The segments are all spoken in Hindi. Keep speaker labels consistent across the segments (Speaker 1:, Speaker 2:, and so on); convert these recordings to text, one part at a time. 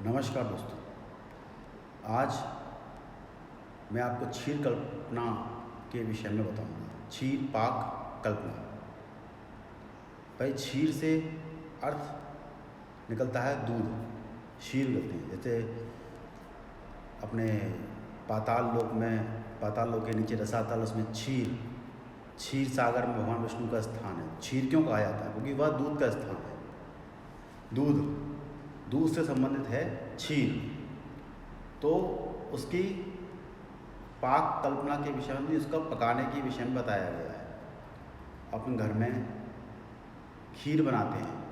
Speaker 1: नमस्कार दोस्तों। आज मैं आपको क्षीर कल्पना के विषय में बताऊंगा। क्षीर पाक कल्पना। भाई, क्षीर से अर्थ निकलता है दूध। क्षीर कहते हैं, जैसे अपने पाताल लोक के नीचे रसातल, उसमें क्षीर सागर में भगवान विष्णु का स्थान है। क्षीर क्यों कहा जाता है? क्योंकि वह दूध का स्थान है। दूध से संबंधित है क्षीर। तो उसकी पाक कल्पना के विषय में, उसका पकाने के विषय में बताया गया है। अपने घर में खीर बनाते हैं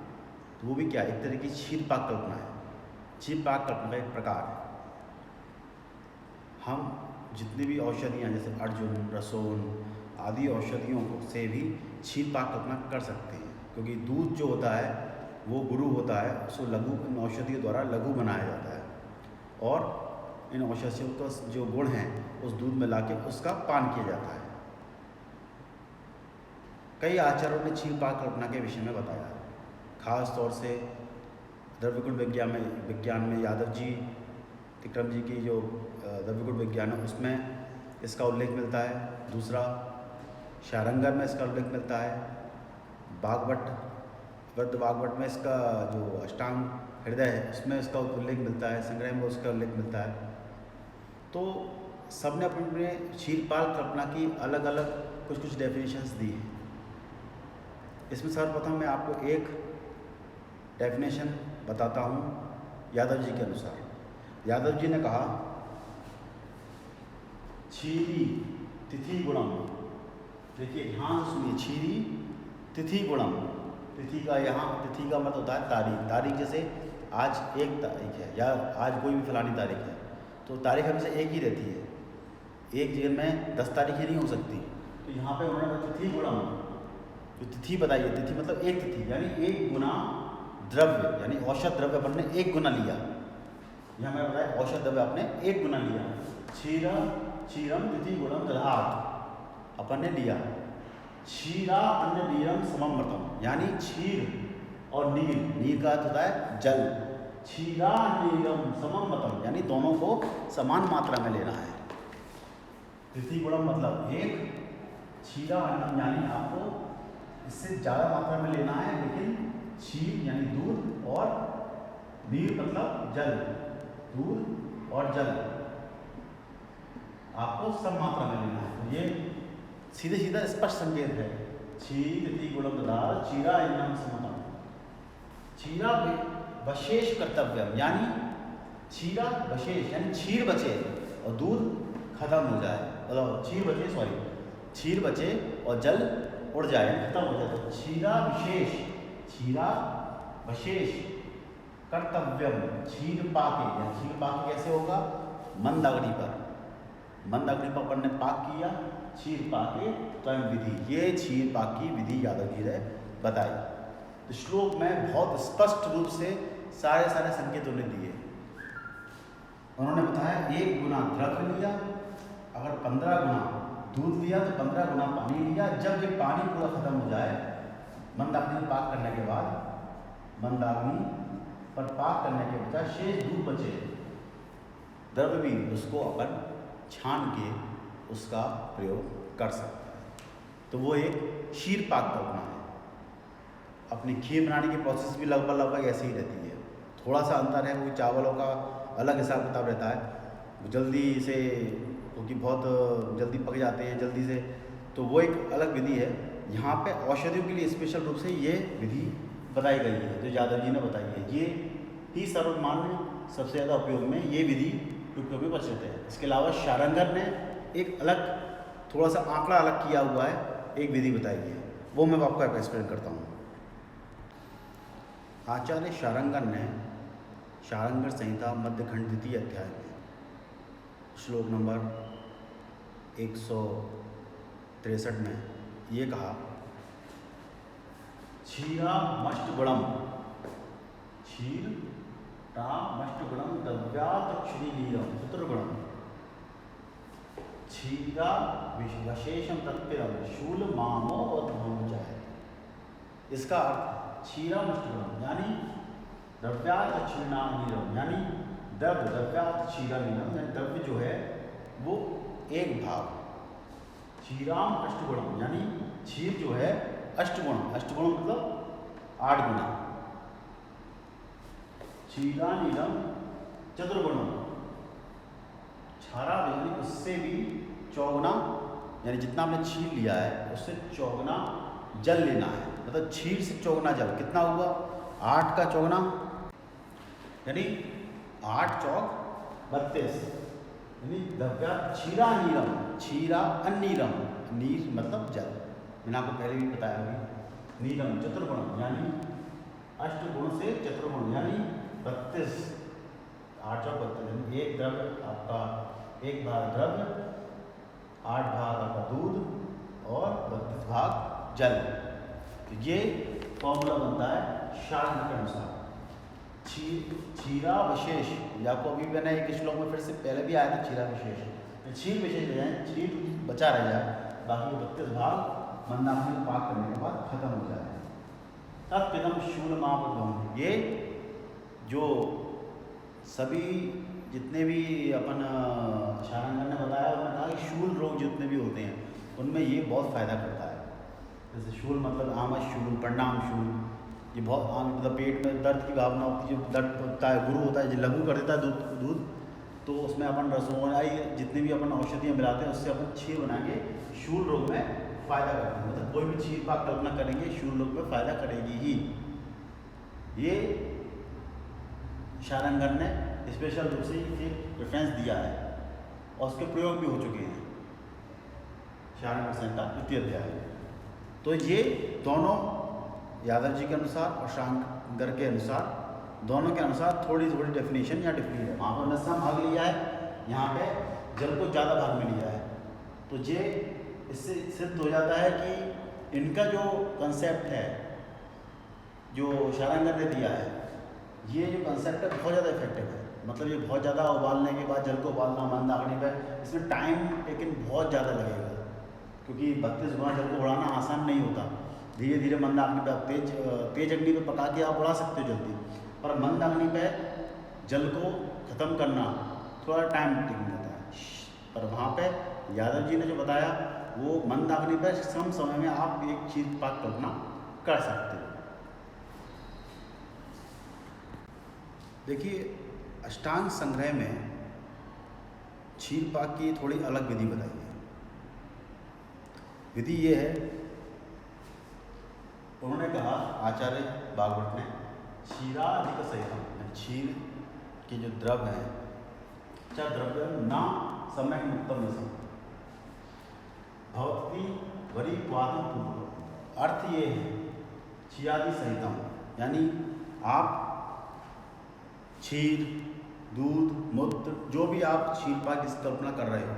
Speaker 1: तो वो भी क्या, एक तरह की क्षीर पाक कल्पना है। क्षीर पाक कल्पना का एक प्रकार है। हम जितनी भी औषधियाँ जैसे अर्जुन, रसोन आदि औषधियों को से भी क्षीर पाक कल्पना कर सकते हैं, क्योंकि दूध जो होता है वो गुरु होता है। उसको इन औषधियों द्वारा लघु बनाया जाता है और इन औषधियों का जो गुण हैं उस दूध में लाके उसका पान किया जाता है। कई आचार्यों ने क्षीर पाक कल्पना के विषय में बताया है। खास तौर से द्रव्यगुण विज्ञान में यादव जी, तिक्रम जी की जो द्रव्यगुण विज्ञान है उसमें इसका उल्लेख मिलता है। दूसरा, शारंगर में इसका उल्लेख मिलता है। वाग्भट में इसका जो अष्टांग हृदय है उसमें इसका उल्लेख मिलता है। संग्रह में उसका उल्लेख मिलता है। तो सबने अपने क्षीर पाक कल्पना की अलग अलग कुछ डेफिनेशंस दी हैं। इसमें सर्वप्रथम मैं आपको एक डेफिनेशन बताता हूँ यादव जी के अनुसार। यादव जी ने कहा, क्षीरी तिथि गुणम। देखिए, ध्यान सुनिए, क्षीरी तिथि गुणम। तिथि का मतलब होता है तारीख। जैसे आज 1 तारीख है या आज कोई भी फलानी तारीख है, तो तारीख हमेशा एक ही रहती है। एक जगह में 10 तारीखें नहीं हो सकती। तो यहाँ पे उन्होंने तिथि गुणम, जो तिथि बताई है, तिथि मतलब एक तिथि, यानी 1 गुना द्रव्य, यानी औषध द्रव्य अपन ने 1 गुना लिया। यहाँ मैंने बताया औषध द्रव्य आपने 1 गुना लिया। क्षीरम तिथि गुणम दधात, अपन ने लिया। क्षीरा अन्य नीरम सममृतम, यानी क्षीर और नीर का अर्थ होता है जल। क्षीरा नीरम सममृतम, यानी दोनों को समान मात्रा में लेना है। तिथि गुणम मतलब 1, क्षीरा अन्नम यानी आपको इससे ज़्यादा मात्रा में लेना है, लेकिन क्षीर यानी दूध और नीर मतलब जल, दूध और जल आपको सब मात्रा में लेना है। तो ये सीधा स्पष्ट संकेत है। क्षीर तिथि गुणम दधात क्षीरा अन्नम सममृतम। क्षीरा वशेष कर्तव्यम, यानी क्षीरा वशेष यानी क्षीर बचे और दूध खत्म हो जाए, मतलब क्षीर बचे और जल उड़ जाए, खत्म हो जाए। तो क्षीरा वशेष कर्तव्यम क्षीर पाके कैसे होगा? मंद अग्नि पर अपन ने पाक किया, क्षीर पाके स्वयं विधि। ये क्षीर पाक की विधि यादव जी ने बताई। तो श्लोक में बहुत स्पष्ट रूप से सारे संकेत उन्हें दिए। उन्होंने बताया 1 गुना द्रव्य लिया, अगर 15 गुना दूध लिया तो 15 गुना पानी लिया। जब ये पानी पूरा खत्म हो जाए, मंदाग्नि पाक करने के बाद, मंदाग्नि पर पाक करने के बजाय शेष दूध बचे द्रव्य भी, उसको अपन छान के उसका प्रयोग कर सकते हैं। तो वो एक क्षीर पाक कल्पना है। अपनी खीर बनाने की प्रोसेस भी लगभग ऐसे ही रहती है। थोड़ा सा अंतर है, वो चावलों का अलग हिसाब किताब रहता है, जल्दी से, क्योंकि बहुत जल्दी पक जाते हैं जल्दी से, तो वो एक अलग विधि है। यहाँ पे औषधियों के लिए स्पेशल रूप से ये विधि बताई गई है, जो यादव जी ने बताई है। ये ही सर्वमान्य, सबसे ज़्यादा उपयोग में ये विधि उपयोग में प्रचलित है। इसके अलावा शारंगर ने एक अलग, थोड़ा सा आंकड़ा अलग किया हुआ है, एक विधि बताई है, वो मैं आपको एक्सप्लेन करता हूँ। आचार्य शारंगर ने शारंगर संहिता मध्यखंड 2 अध्याय में श्लोक नंबर 163 में ये कहा, क्षीरामष्टगुणम दव्यातक्षुरीलीलम चतुर्गुणम क्षीरा विशेषम तत्परम शूल मामो और जाए। इसका अर्थ क्षीरामष्टगुणम, यानी द्रव्यात क्षीणानीरम, यानी द्रव्यात क्षीरानीरम, यानी द्रव्य जो है वो एक भाग, क्षीराम अष्टगुणम, यानी क्षीर जो है अष्टगुणम, अष्टगुणम मतलब 8 गुना, क्षीरानीरम चतुर्गुणम, क्षारा यानी उससे भी चौगुना, यानी जितना आपने क्षीर लिया है उससे चौगुना जल लेना है, मतलब क्षीर से चौगुना जल, कितना हुआ 8 का चौगुना, यानी 8 चौक 32, यानी द्रव्या क्षीरा नीरम, क्षीरा अनीरम, नीर मतलब जल, मैंने आपको पहले भी बताया अभी, नीरम चतुर्गुणम, यानी अष्टगुण से चतुर्गुण, यानी 32, 8 चौक 32, यानी एक द्रव्य आपका, एक भाग द्रव्य, 8 भाग आपका दूध और 32 भाग जल। तो ये फॉर्मूला बनता है शास्त्र के अनुसार। क्षीरा विशेष, या आपको अभी मैंने एक श्लोक में फिर से पहले भी आया था क्षीरा विशेष, तो क्षीर विशेष ले जाए, क्षीर बचा रह जाए, बाकी 32 भाग मंदाकिनी में पाक करने के बाद खत्म हो जाए। तब पिदम शूल महाप्रभु, ये जो सभी जितने भी अपन शारंगन ने बताया, उन्होंने कहा कि शूल रोग जितने भी होते हैं उनमें ये बहुत फ़ायदा करता है। जैसे शूल मतलब आमश शूल, परिणाम शूल, ये बहुत आम, मतलब पेट में दर्द की भावना होती है, जो दर्द होता है, गुरु होता है जो लघु कर देता है दूध, तो उसमें अपन रसोई जितनी भी अपन औषधियाँ मिलाते हैं उससे अपन क्षीर बना के शूल रोग में फ़ायदा करते हैं, मतलब कोई भी क्षीर पाक कल्पना करेंगे शूल रोग में फ़ायदा करेगी ही। ये शारंगन ने स्पेशल रूप से एक रेफरेंस दिया है और उसके प्रयोग भी हो चुके हैं शारंगन संहिता द्वितीय अध्याय। तो ये दोनों यादव जी के अनुसार और शारंगर के अनुसार, दोनों के अनुसार थोड़ी थोड़ी डेफिनेशन या डिफरेंट है। वहाँ पर नस्सा भाग लिया है, यहाँ पे जल को ज़्यादा भाग में लिया है, तो ये इससे सिद्ध हो जाता है कि इनका जो कंसेप्ट है जो शारंगर ने दिया है, ये जो कंसेप्ट है बहुत ज़्यादा इफेक्टिव है। मतलब ये बहुत ज़्यादा उबालने के बाद जल को उबालना मंदाकिनी पे, इसमें टाइम लेकिन बहुत ज़्यादा लगेगा, क्योंकि 32 गुना जल को उड़ाना आसान नहीं होता। धीरे धीरे मंदाकिनी पे तेज अग्नि पे पका के आप उड़ा सकते हो जल्दी, पर मंदाकिनी पे जल को ख़त्म करना थोड़ा टाइम टेकिंग रहता है। पर वहाँ पे यादव जी ने जो बताया वो मंदाकिनी पे कम समय में आप एक क्षीर पाक कल्पना कर सकते हो। देखिए, अष्टांग संग्रह में क्षीर पाक की थोड़ी अलग विधि बताई है। विधि ये है, उन्होंने कहा आचार्य भागवत ने, क्षीराधिक सहितम, क्षीर के जो द्रव्य हैं, च द्रव्य न सम्यक मुक्तम रसम भवती वरी वादम पूर्व। अर्थ ये है क्षीरादि सहितम, यानी आप क्षीर, दूध, मूत्र, जो भी आप क्षीर पाक की कल्पना कर रहे हो,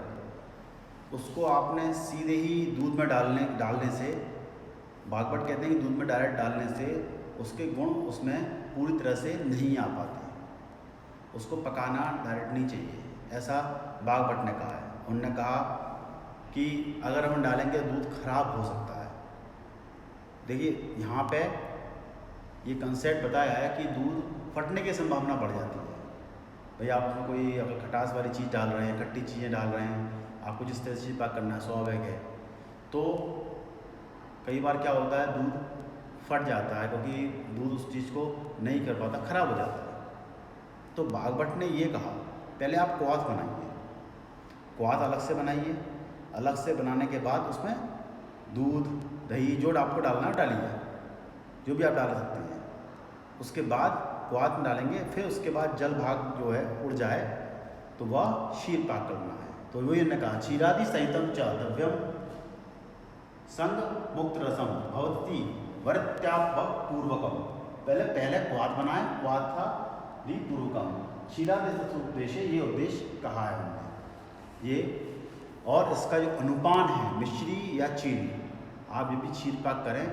Speaker 1: उसको आपने सीधे ही दूध में डालने से, भागवत कहते हैं कि दूध में डायरेक्ट डालने से उसके गुण उसमें पूरी तरह से नहीं आ पाते, उसको पकाना डायरेक्ट नहीं चाहिए, ऐसा भागवत ने कहा है। उन्होंने कहा कि अगर हम डालेंगे दूध खराब हो सकता है। देखिए, यहाँ पे ये कंसेप्ट बताया है कि दूध फटने की संभावना बढ़ जाती है। भाई आप उसमें कोई अगर खटास वाली चीज़ डाल रहे हैं, खट्टी चीज़ें डाल रहे हैं, आपको जिस तरह से पाक करना है स्वाभाविक है, तो कई बार क्या होता है दूध फट जाता है, क्योंकि दूध उस चीज़ को नहीं कर पाता, ख़राब हो जाता है। तो भागवत ने ये कहा पहले आप क्वाथ बनाइए, क्वाथ अलग से बनाइए, अलग से बनाने के बाद उसमें दूध, दही जो आपको डालना है डालिए, जो भी आप डाल सकते हैं। उसके बाद क्वाथ में डालेंगे, फिर उसके बाद जल भाग जो है उड़ जाए तो वह क्षीर पाक करना है। तो वही ने कहा क्षीरादि सहितम च द्रव्यम संग मुक्त रसम भवती वर्त्याप पूर्वकम। पहले क्वाथ बनाए, क्वाथ था दी पूर्वकम, क्षीरादि उद्देश्य, ये उद्देश्य कहा है उन्होंने ये। और इसका जो अनुपान है मिश्री या चीनी, आप जब भी क्षीर पाक करें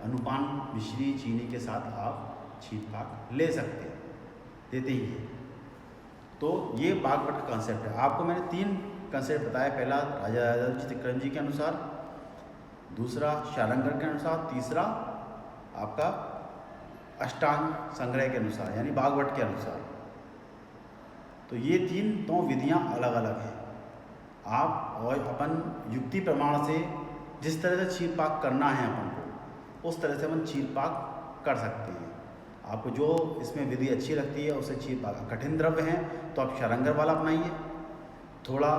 Speaker 1: अनुपान मिश्री चीनी के साथ आप क्षीर पाक ले सकते हैं, देते ही है। तो ये भागवत का कॉन्सेप्ट है। आपको मैंने 3 कंसेप्ट बताया, पहला राजा यादव जी तिक्रम जी के अनुसार, दूसरा शारंगर के अनुसार, तीसरा आपका अष्टांग संग्रह के अनुसार यानी भागवत के अनुसार। तो ये 3 विधियाँ अलग अलग हैं। आप और अपन युक्ति प्रमाण से जिस तरह से क्षीर पाक करना है अपन को, उस तरह से अपन क्षीर पाक कर सकते हैं। आपको जो इसमें विधि अच्छी लगती है उसे क्षीर पाक। कठिन द्रव्य हैं तो आप क्षारंगर वाला अपनाइए। थोड़ा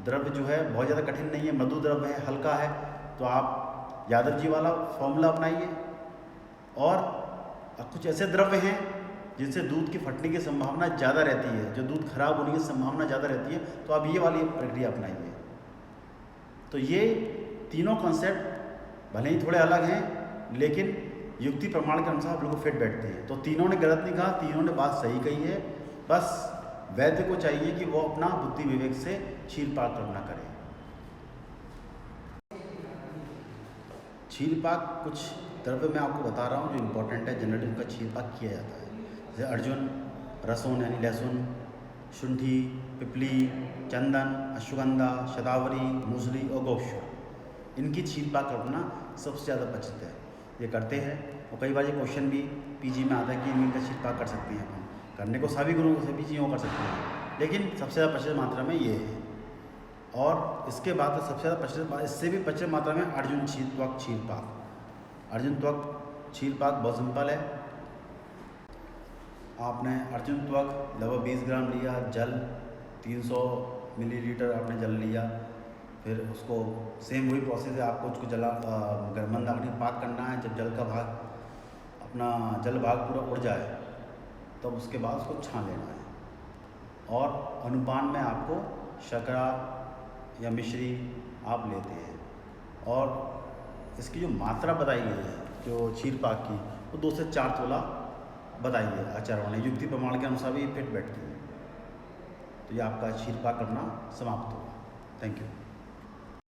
Speaker 1: द्रव्य जो है बहुत ज़्यादा कठिन नहीं है, मृदु द्रव्य है, हल्का है, तो आप यादव जी वाला फॉर्मूला अपनाइए। और कुछ ऐसे द्रव्य हैं जिनसे दूध की फटने की संभावना ज़्यादा रहती है, जो दूध खराब होने की संभावना ज़्यादा रहती है, तो आप ये वाली प्रक्रिया अपनाइए। तो ये तीनों कॉन्सेप्ट भले ही थोड़े अलग हैं, लेकिन युक्ति प्रमाण के अनुसार आप लोगों को फिट बैठते हैं। तो तीनों ने गलत नहीं कहा, तीनों ने बात सही कही है। बस वैद्य को चाहिए कि वो अपना बुद्धि विवेक से क्षीर पाक करना करे। क्षीर पाक कुछ द्रव्य मैं आपको बता रहा हूँ जो इम्पोर्टेंट है, जनरली उनका क्षीर पाक किया जाता है। जैसे अर्जुन, रसोन यानी लहसुन, शुंठी, पिपली, चंदन, अश्वगंधा, शतावरी, मूसली और गोक्षर, इनकी क्षीर पाक करना सबसे ज़्यादा प्रचलित है। ये करते हैं और कई बार ये क्वेश्चन भी पीजी में आता है कि इनका क्षीर पाक कर सकते हैं अपन। करने को सभी गुणों सभी चीज़ों को कर सकते हैं, लेकिन सबसे ज़्यादा प्रचलित मात्रा में ये है। और इसके बाद सबसे ज़्यादा प्रचलित, इससे भी प्रचलित मात्रा में अर्जुन त्वक क्षीर पाक। अर्जुन त्वक क्षीर पाक बहुत सिंपल है। आपने अर्जुन त्वक लगभग 20 ग्राम लिया, जल 300 मिलीलीटर आपने जल लिया, फिर उसको सेम वही प्रोसेस है, आपको उसको मंदाग्नि पाक करना है। जब जल का भाग अपना जल भाग पूरा उड़ जाए तब तो उसके बाद उसको छान लेना है। और अनुपान में आपको शर्करा या मिश्री आप लेते हैं। और इसकी जो मात्रा बताई गई है जो क्षीर पाक की, वो 2 से 4 तोला बताई है आचार्यों ने, युक्ति प्रमाण के अनुसार भी फिट बैठती है। तो ये आपका क्षीर पाक करना समाप्त होगा। Thank you.